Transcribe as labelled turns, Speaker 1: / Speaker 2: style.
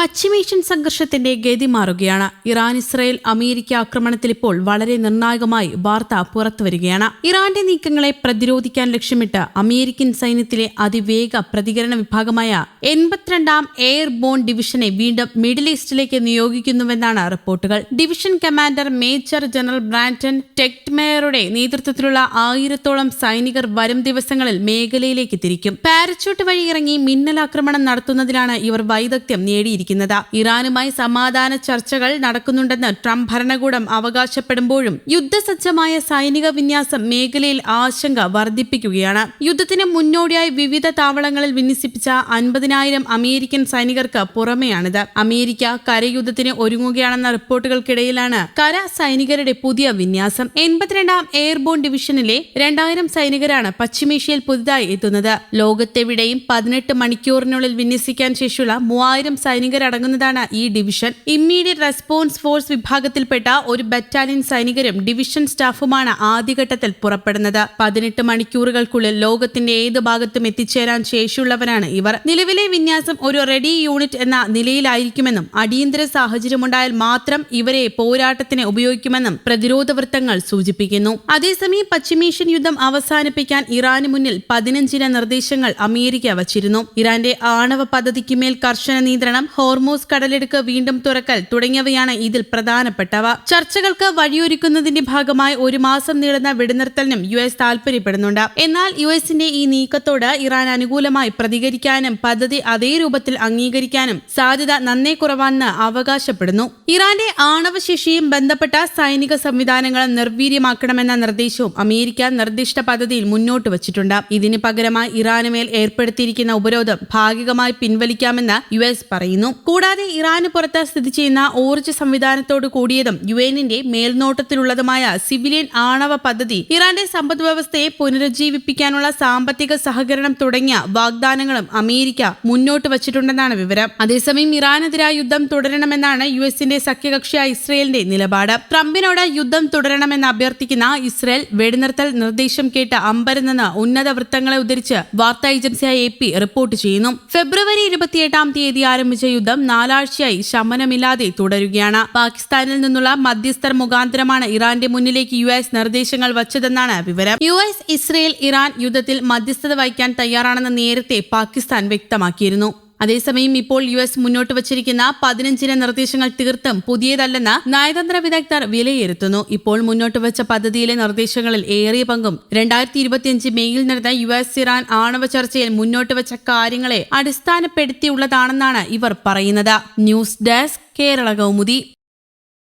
Speaker 1: പശ്ചിമേഷ്യൻ സംഘർഷത്തിന്റെ ഗതി മാറുകയാണ്. ഇറാൻ-ഇസ്രായേൽ അമേരിക്ക ആക്രമണത്തിൽ ഇപ്പോൾ വളരെ നിർണായകമായി വാർത്ത പുറത്തുവരികയാണ്. ഇറാന്റെ നീക്കങ്ങളെ പ്രതിരോധിക്കാൻ ലക്ഷ്യമിട്ട് അമേരിക്കൻ സൈന്യത്തിലെ അതിവേഗ പ്രതികരണ വിഭാഗമായ 82ാം എയർബോൺ ഡിവിഷനെ വീണ്ടും മിഡിൽ ഈസ്റ്റിലേക്ക് നിയോഗിക്കുന്നുവെന്നാണ് റിപ്പോർട്ടുകൾ. Division commander major general Brandon ടെക്ട്മെയറുടെ നേതൃത്വത്തിലുള്ള 1000-ഓളം സൈനികർ വരും ദിവസങ്ങളിൽ മേഖലയിലേക്ക് തിരിക്കും. പാരച്യൂട്ട് വഴി ഇറങ്ങി മിന്നലാക്രമണം നടത്തുന്നതിലാണ് ഇവർ വൈദഗ്ധ്യം നേടിയിരിക്കുന്നത്. ഇറാനുമായി സമാധാന ചർച്ചകൾ നടക്കുന്നുണ്ടെന്ന് ട്രംപ് ഭരണകൂടം അവകാശപ്പെടുമ്പോഴും യുദ്ധസജ്ജമായ സൈനിക വിന്യാസം മേഖലയിൽ ആശങ്ക വർദ്ധിപ്പിക്കുകയാണ്. യുദ്ധത്തിന് മുന്നോടിയായി വിവിധ താവളങ്ങളിൽ വിന്യസിപ്പിച്ച 50,000 അമേരിക്കൻ സൈനികർക്ക് പുറമെയാണിത്. അമേരിക്ക കരയുദ്ധത്തിന് ഒരുങ്ങുകയാണെന്ന റിപ്പോർട്ടുകൾക്കിടയിലാണ് കര സൈനികരുടെ പുതിയ വിന്യാസം. 82ാം എയർബോൺ ഡിവിഷനിലെ 2000 സൈനികരാണ് പശ്ചിമേഷ്യയിൽ പുതുതായി എത്തുന്നത്. ലോകത്തെവിടെയും 18 മണിക്കൂറിനുള്ളിൽ വിന്യസിക്കാൻ ശേഷിയുള്ള 3000 സൈനികരടങ്ങുന്നതാണ് ഈ ഡിവിഷൻ. ഇമ്മീഡിയറ്റ് റെസ്പോൺസ് ഫോഴ്സ് വിഭാഗത്തിൽപ്പെട്ട ഒരു ബറ്റാലിയൻ സൈനികരും ഡിവിഷൻ സ്റ്റാഫുമാണ് ആദ്യഘട്ടത്തിൽ പുറപ്പെടുന്നത്. 18 മണിക്കൂറുകൾക്കുള്ളിൽ ലോകത്തിന്റെ ഏത് ഭാഗത്തും എത്തിച്ചേരാൻ ശേഷിയുള്ളവരാണ് ഇവർ. നിലവിലെ വിന്യാസം ഒരു റെഡി യൂണിറ്റ് എന്ന നിലയിലായിരിക്കുമെന്നും അടിയന്തര സാഹചര്യമുണ്ടായാൽ മാത്രം ഇവരെ പോരാട്ടത്തിന് ഉപയോഗിക്കുമെന്നും പ്രതിരോധ വൃത്തങ്ങൾ സൂചിപ്പിക്കുന്നു. അതേസമയം പശ്ചിമേഷ്യൻ യുദ്ധം അവസാനിപ്പിക്കാൻ ഇറാന് മുന്നിൽ 15 നിർദ്ദേശങ്ങൾ അമേരിക്ക വച്ചിരുന്നു. ഇറാന്റെ ആണവ പദ്ധതിക്ക് മേൽ കർശന നിയന്ത്രണം, ഹോർമൂസ് കടലിടുക്ക് വീണ്ടും തുറക്കൽ തുടങ്ങിയവയാണ് ഇതിൽ പ്രധാനപ്പെട്ടവ. ചർച്ചകൾക്ക് വഴിയൊരുക്കുന്നതിന്റെ ഭാഗമായി 1 മാസം നീളുന്ന വെടിനിർത്തലിനും US താൽപര്യപ്പെടുന്നുണ്ട്. എന്നാൽ USന്റെ ഈ നീക്കത്തോട് ഇറാൻ അനുകൂലമായി പ്രതികരിക്കാനും പദ്ധതി അതേ രൂപത്തിൽ അംഗീകരിക്കാനും സാധ്യത നന്നേ കുറവാണെന്ന് അവകാശപ്പെടുന്നു. ഇറാന്റെ ആണവശേഷിയും ബന്ധപ്പെട്ട സൈനിക സംവിധാനങ്ങളും നിർവീര്യമാക്കണമെന്ന നിർദ്ദേശവും അമേരിക്ക നിർദ്ദിഷ്ട പദ്ധതിയിൽ മുന്നോട്ട് വച്ചിട്ടുണ്ട്. ഇതിന് പകരമായി ഇറാന് മേൽ ഏർപ്പെടുത്തിയിരിക്കുന്ന ഉപരോധം ഭാഗികമായി പിൻവലിക്കാമെന്ന് US പറയുന്നു. കൂടാതെ ഇറാന് പുറത്ത് സ്ഥിതി ചെയ്യുന്ന ഊർജ്ജ സംവിധാനത്തോട് കൂടിയതും യുഎന്നിന്റെ മേൽനോട്ടത്തിലുള്ളതുമായ സിവിലിയൻ ആണവ പദ്ധതി, ഇറാന്റെ സമ്പദ് വ്യവസ്ഥയെ പുനരുജ്ജീവിപ്പിക്കാനുള്ള സാമ്പത്തിക സഹകരണം തുടങ്ങിയ വാഗ്ദാനങ്ങളും അമേരിക്ക മുന്നോട്ട് വച്ചിട്ടുണ്ടെന്നാണ് വിവരം. അതേസമയം ഇറാനെതിരായ യുദ്ധം തുടരണമെന്നാണ് USന്റെ സഖ്യകക്ഷിയായ ഇസ്രയേലിന്റെ നിലപാട്. ട്രംപിനോട് യുദ്ധം തുടരണമെന്ന് അഭ്യർത്ഥിക്കുന്ന ഇസ്രയേൽ വെടിനിർത്തൽ നിർദ്ദേശം കേട്ട് അമ്പരന്നെന്ന് ഉന്നത വൃത്തങ്ങളെ ഉദ്ധരിച്ച് വാർത്താ ഏജൻസിയായ AP റിപ്പോർട്ട് ചെയ്യുന്നു. ഫെബ്രുവരി 28-ാം തീയതി ആരംഭിച്ച യുദ്ധം 4 ആഴ്ചയായി ശമനമില്ലാതെ തുടരുകയാണ്. പാകിസ്ഥാനിൽ നിന്നുള്ള മധ്യസ്ഥർ മുഖാന്തരമാണ് ഇറാന്റെ മുന്നിലേക്ക് US നിർദ്ദേശങ്ങൾ വച്ചതെന്നാണ് വിവരം. US, ഇസ്രയേൽ, ഇറാൻ യുദ്ധത്തിൽ മധ്യസ്ഥത വഹിക്കാൻ തയ്യാറാണെന്ന് നേരത്തെ പാകിസ്ഥാൻ വ്യക്തമാക്കിയിരുന്നു. അതേസമയം ഇപ്പോൾ US മുന്നോട്ട് വച്ചിരിക്കുന്ന 15 നിർദ്ദേശങ്ങൾ തീർത്തും പുതിയതല്ലെന്ന് നയതന്ത്ര വിദഗ്ധർ വിലയിരുത്തുന്നു. ഇപ്പോൾ മുന്നോട്ട് വെച്ച പദ്ധതിയിലെ നിർദ്ദേശങ്ങളിൽ ഏറിയ പങ്കും 2025 മെയ്യിൽ നടന്ന US-ഇറാൻ ആണവ ചർച്ചയിൽ മുന്നോട്ട് വെച്ച കാര്യങ്ങളെ അടിസ്ഥാനപ്പെടുത്തിയുള്ളതാണെന്നാണ് ഇവർ പറയുന്നത്. News desk, Kerala Kaumudi.